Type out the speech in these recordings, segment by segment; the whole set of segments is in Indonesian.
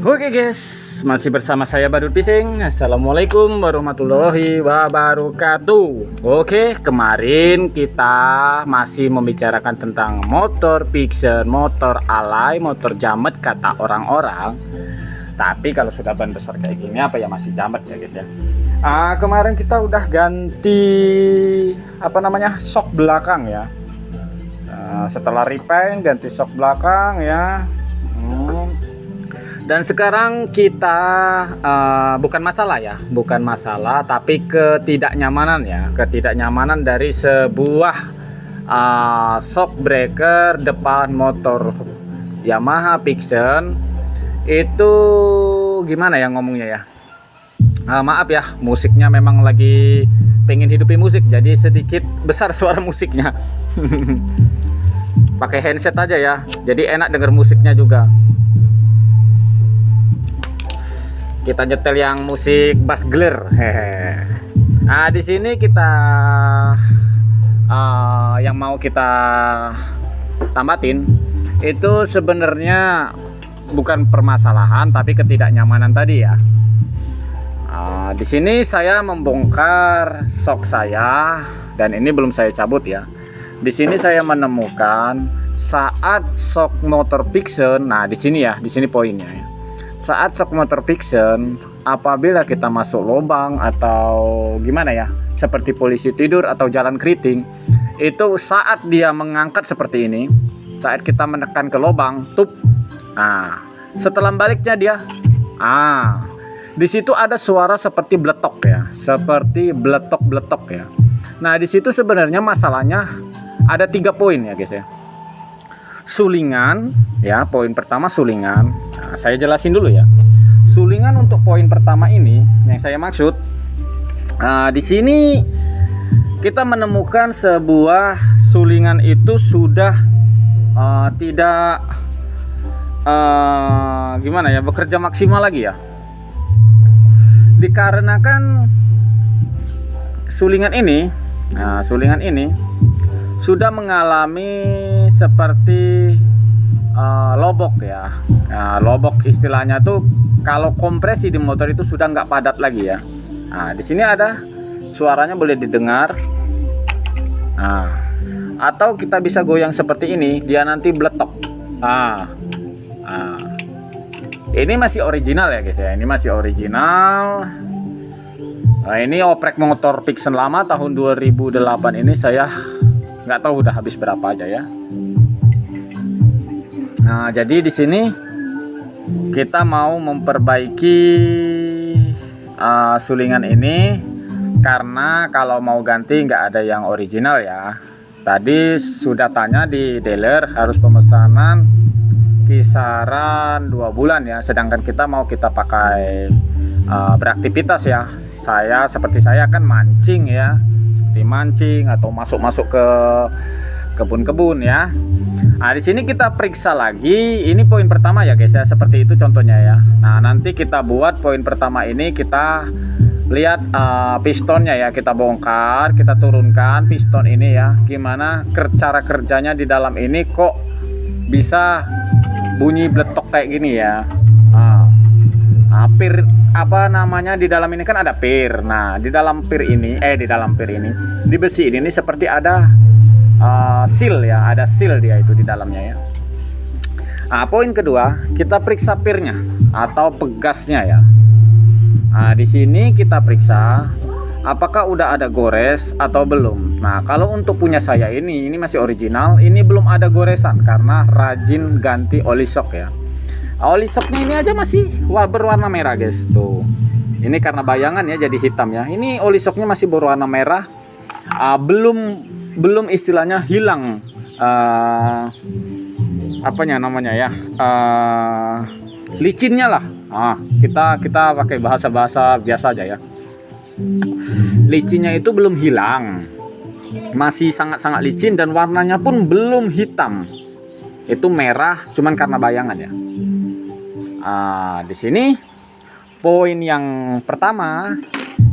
Oke guys, masih bersama saya Badut Pising. Assalamualaikum warahmatullahi wabarakatuh. Oke, kemarin kita masih membicarakan tentang motor fiction, motor alay, motor jamet kata orang-orang. Tapi kalau sudah ban besar kayak gini apa ya masih jamet ya guys ya. Kemarin kita udah ganti sok belakang ya. Setelah repaint ganti sok belakang ya. Dan sekarang kita bukan masalah tapi ketidaknyamanan dari sebuah shock breaker depan motor Yamaha Fiction itu gimana ya ngomongnya ya. Maaf ya, musiknya memang lagi pengen hidupi musik, jadi sedikit besar suara musiknya. Pakai headset aja ya, jadi enak denger musiknya juga. Kita nyetel yang musik bass gear. Di sini kita yang mau kita tamatin itu sebenarnya bukan permasalahan tapi ketidaknyamanan tadi ya. Di sini saya membongkar sok saya dan ini belum saya cabut ya. Di sini saya menemukan saat sok motor Fiction. Nah, di sini poinnya ya. Saat shock motor Fiction, apabila kita masuk lubang atau gimana ya, seperti polisi tidur atau jalan keriting, itu saat dia mengangkat seperti ini, saat kita menekan ke lubang, tup, setelah baliknya dia, di situ ada suara seperti bletok ya, seperti bletok ya. Nah, di situ sebenarnya masalahnya ada 3 poin ya guys ya. Sulingan ya, poin pertama sulingan. Saya jelasin dulu ya. Sulingan untuk poin pertama ini yang saya maksud, di sini kita menemukan sebuah sulingan itu sudah tidak gimana ya, bekerja maksimal lagi ya. Dikarenakan sulingan ini sudah mengalami seperti lobok ya. Lobok istilahnya tuh kalau kompresi di motor itu sudah nggak padat lagi ya. Di sini ada suaranya boleh didengar. Atau kita bisa goyang seperti ini, dia nanti bletok. Ini masih original ya guys ya. Ini masih original. Ini oprek motor Fiction lama tahun 2008 ini, saya nggak tahu udah habis berapa aja ya. Jadi di sini kita mau memperbaiki sulingan ini karena kalau mau ganti nggak ada yang original ya. Tadi sudah tanya di dealer harus pemesanan kisaran 2 bulan ya. Sedangkan kita mau kita pakai beraktivitas ya. Seperti saya kan mancing ya, seperti mancing atau masuk ke kebun-kebun ya. Di sini kita periksa lagi. Ini poin pertama ya guys ya, seperti itu contohnya ya. Nah, nanti kita buat poin pertama ini, kita lihat pistonnya ya, kita bongkar, kita turunkan piston ini ya. Gimana cara kerjanya di dalam ini, kok bisa bunyi bletok kayak gini ya. Pir di dalam ini kan ada pir. Nah, di dalam pir ini di besi ini seperti ada seal ya, ada seal dia itu di dalamnya ya. Poin kedua, kita periksa pirnya atau pegasnya ya. Di sini kita periksa apakah udah ada gores atau belum. Nah, kalau untuk punya saya ini masih original, ini belum ada goresan karena rajin ganti oli shock ya. Oli shocknya ini aja masih berwarna merah guys tuh. Ini karena bayangan ya jadi hitam ya. Ini oli shocknya masih berwarna merah, belum istilahnya hilang licinnya lah. Kita pakai bahasa biasa aja ya. Licinnya itu belum hilang, masih sangat licin dan warnanya pun belum hitam. Itu merah cuman karena bayangan ya. Di sini poin yang pertama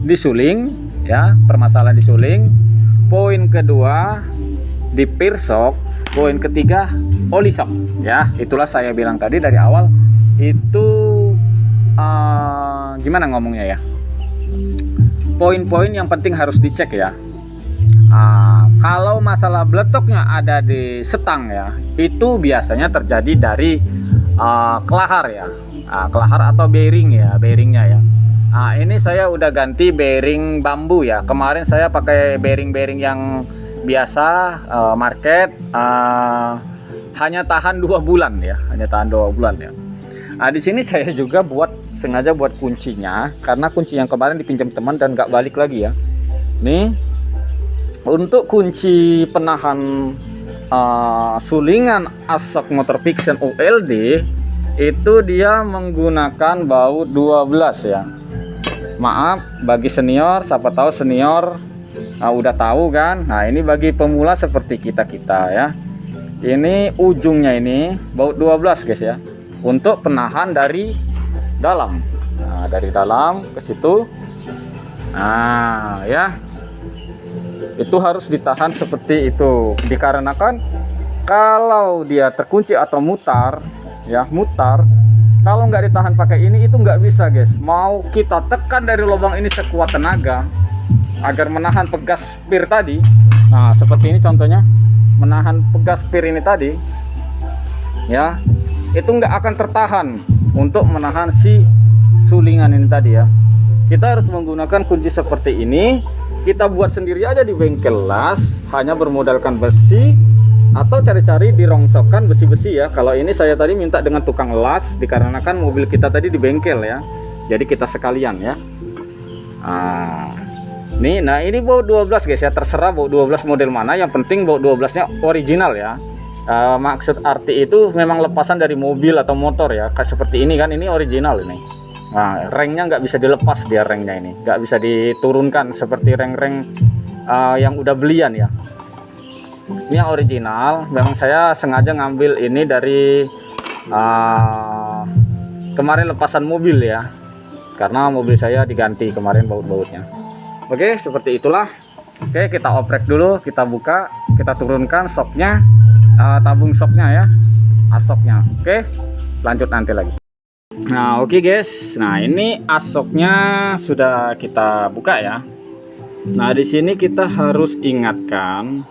di suling ya, permasalahan di suling. Poin kedua di pir shock. Poin ketiga oli shock ya. Itulah saya bilang tadi dari awal, itu gimana ngomongnya ya, poin-poin yang penting harus dicek ya. Kalau masalah beletoknya ada di setang ya, itu biasanya terjadi dari kelahar ya, kelahar atau bearing ya, bearingnya ya. Ini saya udah ganti bearing bambu ya. Kemarin saya pakai bearing-bearing yang biasa market, hanya tahan 2 bulan ya, hanya tahan 2 bulan ya. Di sini saya juga sengaja buat kuncinya, karena kunci yang kemarin dipinjam teman dan nggak balik lagi ya. Nih, untuk kunci penahan sulingan asok motor Vixion ULD itu dia menggunakan baut 12 ya. Maaf bagi senior, siapa tahu senior udah tahu kan. Nah, ini bagi pemula seperti kita ya. Ini ujungnya ini baut 12 guys ya, untuk penahan dari dalam. Nah, dari dalam ke situ. Nah, ya. Itu harus ditahan seperti itu, dikarenakan kalau dia terkunci atau mutar ya, kalau nggak ditahan pakai ini itu nggak bisa guys. Mau kita tekan dari lubang ini sekuat tenaga agar menahan pegas spir tadi, nah seperti ini contohnya, menahan pegas spir ini tadi ya, itu nggak akan tertahan untuk menahan si sulingan ini tadi ya. Kita harus menggunakan kunci seperti ini. Kita buat sendiri aja di bengkel las, hanya bermodalkan besi atau cari-cari dirongsokkan besi-besi ya. Kalau ini saya tadi minta dengan tukang las, dikarenakan mobil kita tadi di bengkel ya, jadi kita sekalian ya. Nah ini baut 12 guys ya, terserah baut 12 model mana, yang penting baut 12 nya original ya. Maksud arti itu memang lepasan dari mobil atau motor ya, kayak seperti ini kan, ini original ini. Nah, rengnya nggak bisa dilepas, dia rengnya ini nggak bisa diturunkan seperti reng-reng yang udah belian ya. Ini yang original. Memang saya sengaja ngambil ini dari kemarin lepasan mobil ya, karena mobil saya diganti kemarin baut-bautnya. Oke, seperti itulah. Oke, kita oprek dulu, kita buka, kita turunkan soknya, tabung soknya ya, asoknya. Oke, lanjut nanti lagi. Nah oke guys, nah ini asoknya sudah kita buka ya. Nah di sini kita harus ingatkan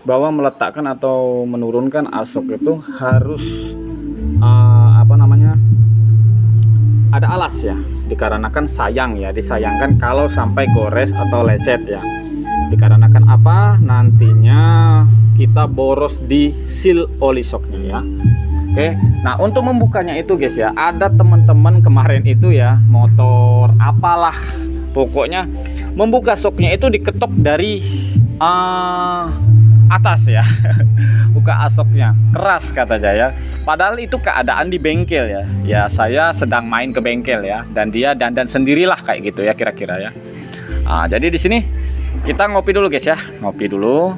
bahwa meletakkan atau menurunkan asok itu harus ada alas ya, dikarenakan sayang ya, disayangkan kalau sampai gores atau lecet ya. Dikarenakan apa? Nantinya kita boros di seal oli shocknya ya. Oke, nah untuk membukanya itu guys ya, ada teman-teman kemarin itu ya, motor apalah, pokoknya membuka shocknya itu diketok dari atas ya. Buka asoknya keras kata saya, padahal itu keadaan di bengkel ya. Ya saya sedang main ke bengkel ya, dan dia dandan sendirilah kayak gitu ya kira-kira ya. Jadi di sini kita ngopi dulu guys ya, ngopi dulu.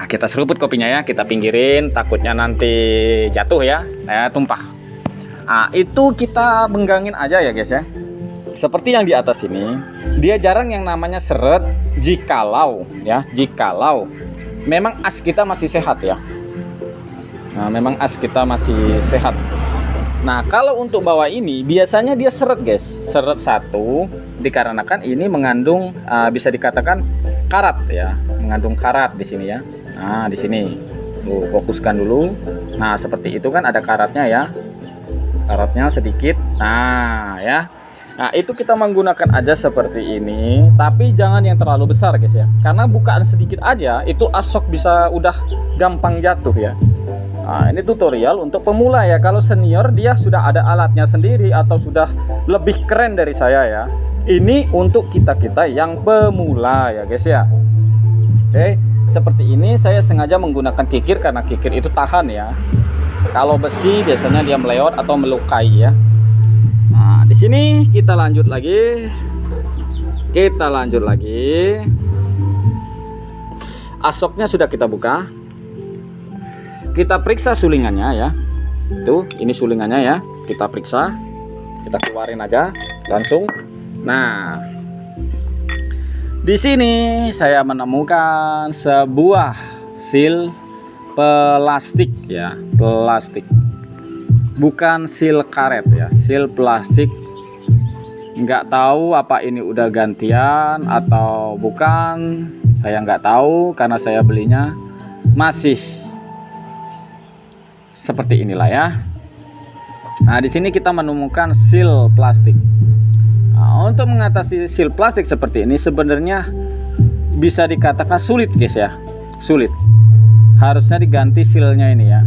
Kita seruput kopinya ya, kita pinggirin, takutnya nanti jatuh ya, tumpah. Itu kita benggangin aja ya guys ya. Seperti yang di atas ini, dia jarang yang namanya seret jikalau memang as kita masih sehat ya. Nah, memang as kita masih sehat. Nah, kalau untuk bawah ini biasanya dia seret guys, seret satu, dikarenakan ini mengandung bisa dikatakan karat ya, mengandung karat di sini ya. Nah di sini tuh, fokuskan dulu. Nah seperti itu kan, ada karatnya ya, karatnya sedikit. Nah ya, nah itu kita menggunakan aja seperti ini, tapi jangan yang terlalu besar guys ya, karena bukaan sedikit aja itu asok bisa udah gampang jatuh ya. Nah, ini tutorial untuk pemula ya. Kalau senior dia sudah ada alatnya sendiri atau sudah lebih keren dari saya ya. Ini untuk kita-kita yang pemula ya guys ya. Oke, seperti ini saya sengaja menggunakan kikir karena kikir itu tahan ya. Kalau besi biasanya dia melewat atau melukai ya. Nah, di sini kita lanjut lagi. Asoknya sudah kita buka. Kita periksa sulingannya ya. Ini sulingannya ya. Kita periksa. Kita keluarin aja langsung. Nah, di sini saya menemukan sebuah seal plastik ya, plastik. bukan seal karet ya, seal plastik. Nggak tahu apa ini udah gantian atau bukan, saya nggak tahu karena saya belinya masih seperti inilah ya. Nah, di sini kita menemukan seal plastik. Nah, untuk mengatasi seal plastik seperti ini sebenarnya bisa dikatakan sulit guys ya, sulit. Harusnya diganti sealnya ini ya.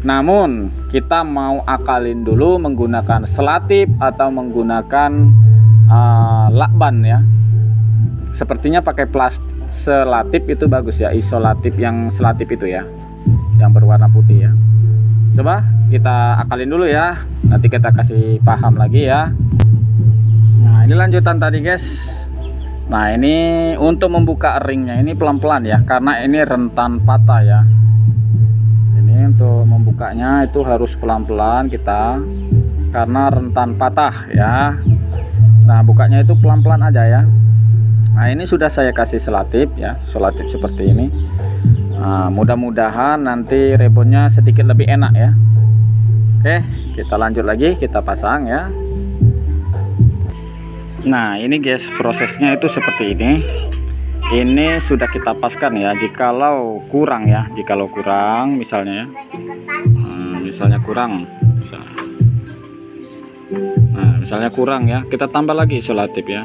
Namun kita mau akalin dulu menggunakan selatip atau menggunakan lakban ya. Sepertinya pakai plastik selatip itu bagus ya, isolatif yang selatip itu ya, yang berwarna putih ya. Coba kita akalin dulu ya, nanti kita kasih paham lagi ya. Nah, ini lanjutan tadi guys. Nah, ini untuk membuka ringnya ini pelan-pelan ya, karena ini rentan patah ya. Ini untuk membukanya itu harus pelan-pelan kita, karena rentan patah ya. Nah, bukanya itu pelan-pelan aja ya. Nah, ini sudah saya kasih selatip ya, selatip seperti ini. Nah, mudah-mudahan nanti rebonnya sedikit lebih enak ya. Oke, kita lanjut lagi, kita pasang ya. Nah, ini guys, prosesnya itu seperti ini. Ini sudah kita paskan ya. Jikalau kurang ya, jikalau kurang misalnya ya, misalnya kurang, misalnya kurang ya, kita tambah lagi isolatif ya.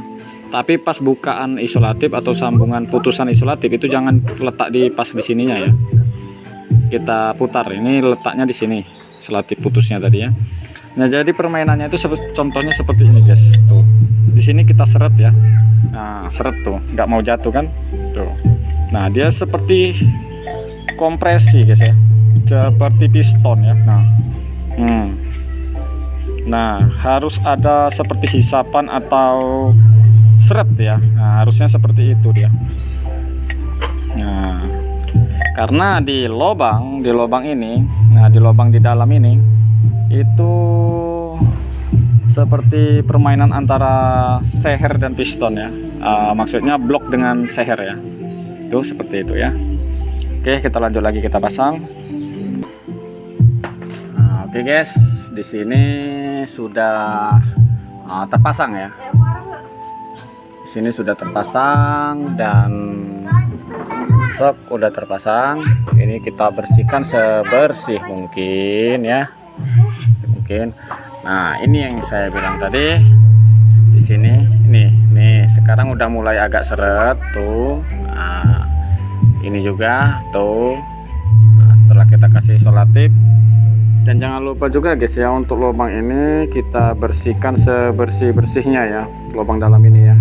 Tapi pas bukaan isolatif atau sambungan putusan isolatif itu jangan letak di pas di sininya ya. Kita putar, ini letaknya di sini, selatif putusnya tadi ya. Nah, jadi permainannya itu contohnya seperti ini guys. Tuh, di sini kita seret ya. Nah, seret tuh, nggak mau jatuh kan? Tuh. Nah, dia seperti kompresi guys ya, seperti piston ya. Nah, harus ada seperti hisapan atau seret ya. Nah, harusnya seperti itu dia. Nah, karena di lubang ini, nah di lubang di dalam ini itu seperti permainan antara seher dan piston ya. Maksudnya blok dengan seher ya. Itu seperti itu ya. Oke, kita lanjut lagi, kita pasang. Nah, oke guys, di sini sudah terpasang ya. Di sini sudah terpasang dan udah terpasang. Ini kita bersihkan sebersih mungkin ya. Nah, ini yang saya bilang tadi. Di sini nih sekarang udah mulai agak seret tuh. Nah, ini juga tuh. Nah, setelah kita kasih isolatif, dan jangan lupa juga guys ya, untuk lubang ini kita bersihkan sebersih-bersihnya ya, lubang dalam ini ya.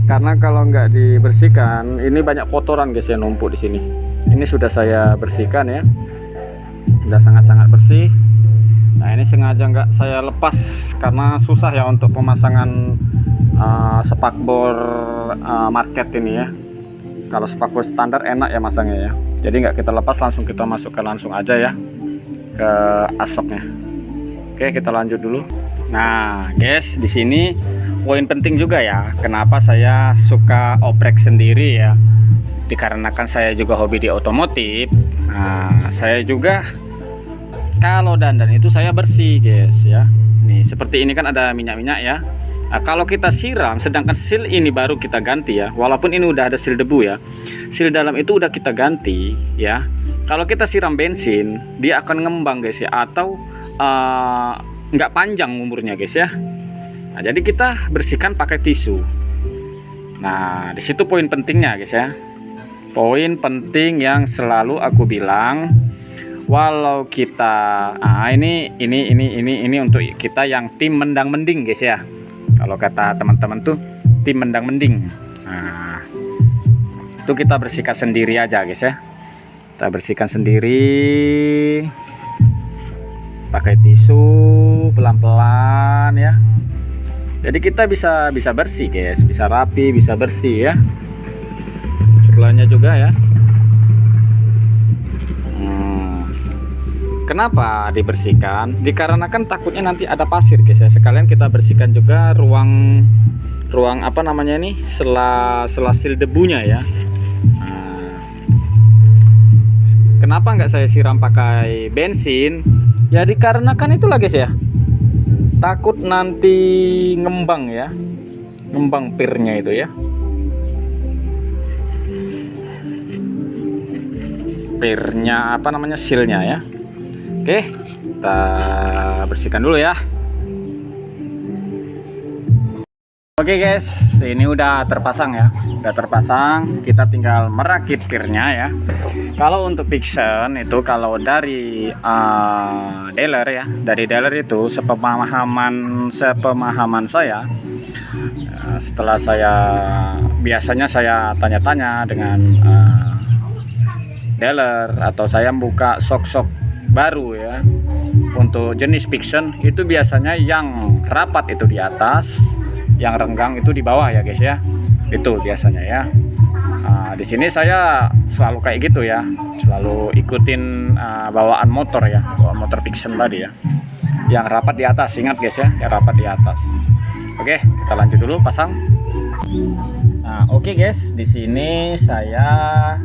Karena kalau nggak dibersihkan, ini banyak kotoran guys ya numpuk di sini. Ini sudah saya bersihkan ya, sudah sangat-sangat bersih. Nah, ini sengaja nggak saya lepas karena susah ya untuk pemasangan spakbor market ini ya. Kalau spakbor standar enak ya masangnya ya. Jadi nggak kita lepas, langsung kita masukkan langsung aja ya ke asoknya. Oke, kita lanjut dulu. Nah guys, di sini poin penting juga ya, kenapa saya suka oprek sendiri ya, dikarenakan saya juga hobi di otomotif. Nah, saya juga kalau dandan itu saya bersih guys ya. Nih seperti ini kan ada minyak-minyak ya. Nah, kalau kita siram, sedangkan seal ini baru kita ganti ya, walaupun ini udah ada seal debu ya, seal dalam itu udah kita ganti ya. Kalau kita siram bensin, dia akan ngembang guys ya, atau nggak panjang umurnya guys ya. Nah, jadi kita bersihkan pakai tisu. Nah, disitu poin pentingnya guys ya. Poin penting yang selalu aku bilang, walau kita ini untuk kita yang tim mendang mending guys ya. Kalau kata teman-teman tuh tim mendang mending. Nah, itu kita bersihkan sendiri aja guys ya. Kita bersihkan sendiri pakai tisu pelan-pelan ya. Jadi kita bisa bersih guys, bisa rapi, bisa bersih ya. Sebelahnya juga ya. Kenapa dibersihkan? Dikarenakan takutnya nanti ada pasir guys ya. Sekalian kita bersihkan juga ruang apa namanya ini, sela-sela debunya ya. Kenapa nggak saya siram pakai bensin? Ya dikarenakan itulah guys ya, takut nanti ngembang ya, ngembang pirnya itu ya, pirnya apa namanya, sealnya ya. Oke, kita bersihkan dulu ya. Oke guys, ini udah terpasang ya, udah terpasang. Kita tinggal merakit pirnya ya. Kalau untuk Pixen itu, kalau dari dealer ya, dari dealer itu sepemahaman saya, setelah biasanya saya tanya-tanya dengan dealer, atau saya buka sok-sok baru ya, untuk jenis Pixen itu biasanya yang rapat itu di atas, yang renggang itu di bawah ya guys ya, itu biasanya ya. Di sini saya selalu kayak gitu ya, selalu ikutin bawaan motor ya, bawaan motor Pixen tadi ya, yang rapat di atas. Ingat guys ya, yang rapat di atas. Oke, kita lanjut dulu pasang. Nah, oke guys, di sini saya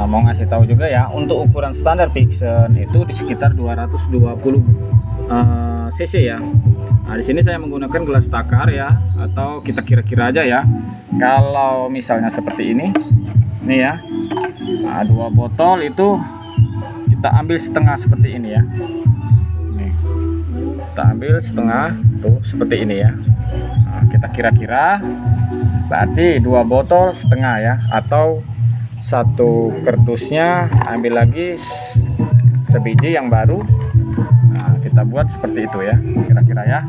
mau ngasih tahu juga ya, untuk ukuran standar Pixen itu di sekitar 220 cc ya. Nah, di sini saya menggunakan gelas takar ya, atau kita kira-kira aja ya. Kalau misalnya seperti ini, nih ya, nah, 2 botol itu kita ambil setengah seperti ini ya. Nih, kita ambil setengah tuh seperti ini ya. Nah, kita kira-kira berarti 2 botol setengah ya, atau satu kardusnya ambil lagi sebiji yang baru. Nah, kita buat seperti itu ya, kira-kira ya.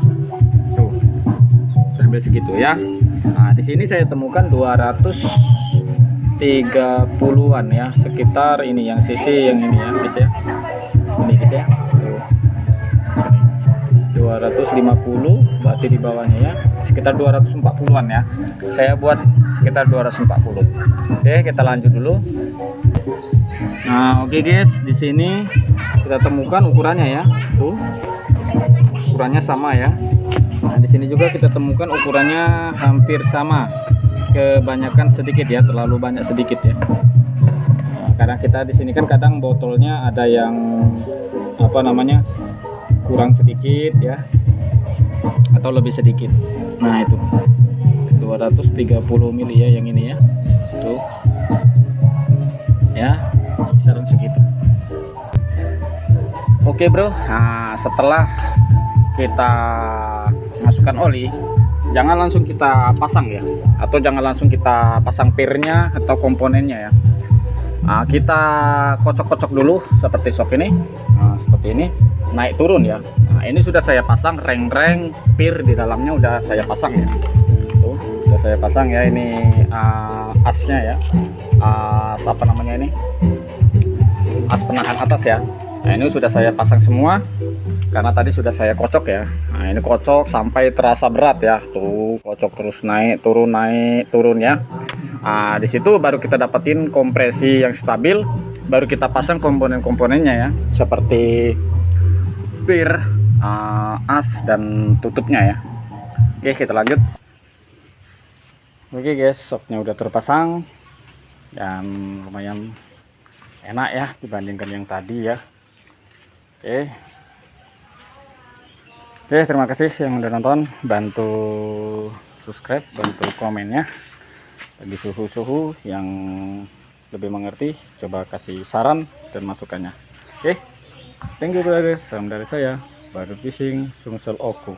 Tuh, sambil segitu ya. Nah, di sini saya temukan 230-an ya, sekitar ini yang cc yang ini ya, guys ya. Ini guys ya. Tuh. 250 berarti di bawahnya ya, sekitar 240-an ya. Saya buat sekitar 240. Oke, kita lanjut dulu. Nah, oke guys, di sini kita temukan ukurannya ya. Tuh. Ukurannya sama ya. Nah, di sini juga kita temukan ukurannya hampir sama. Kebanyakan sedikit ya, terlalu banyak sedikit ya. Nah, karena kita di sini kan kadang botolnya ada yang apa namanya, kurang sedikit ya, atau lebih sedikit. Nah, itu 230 mili ya, yang ini ya. Tuh. Ya, kisaran segitu. Oke bro, nah setelah kita masukkan oli, jangan langsung kita pasang ya, atau jangan langsung kita pasang pirnya atau komponennya ya. Nah, kita kocok-kocok dulu seperti sok ini. Nah, seperti ini, naik turun ya. Nah, ini sudah saya pasang reng-reng pir di dalamnya, udah saya pasang ya. Tuh, sudah saya pasang ya, ini asnya ya, apa namanya ini, as penahan atas ya. Nah, ini sudah saya pasang semua karena tadi sudah saya kocok ya. Nah, ini kocok sampai terasa berat ya. Tuh, kocok terus naik turun ya. Nah, di situ baru kita dapetin kompresi yang stabil, baru kita pasang komponen-komponennya ya, seperti pir, as dan tutupnya ya. Oke, kita lanjut. Oke guys, soknya udah terpasang dan lumayan enak ya dibandingkan yang tadi ya. Oke, terima kasih yang udah nonton. Bantu subscribe, bantu komennya. Bagi suhu-suhu yang lebih mengerti, coba kasih saran dan masukannya. Oke, thank you guys. Salam dari saya, Baru Fishing Sumsel Oku.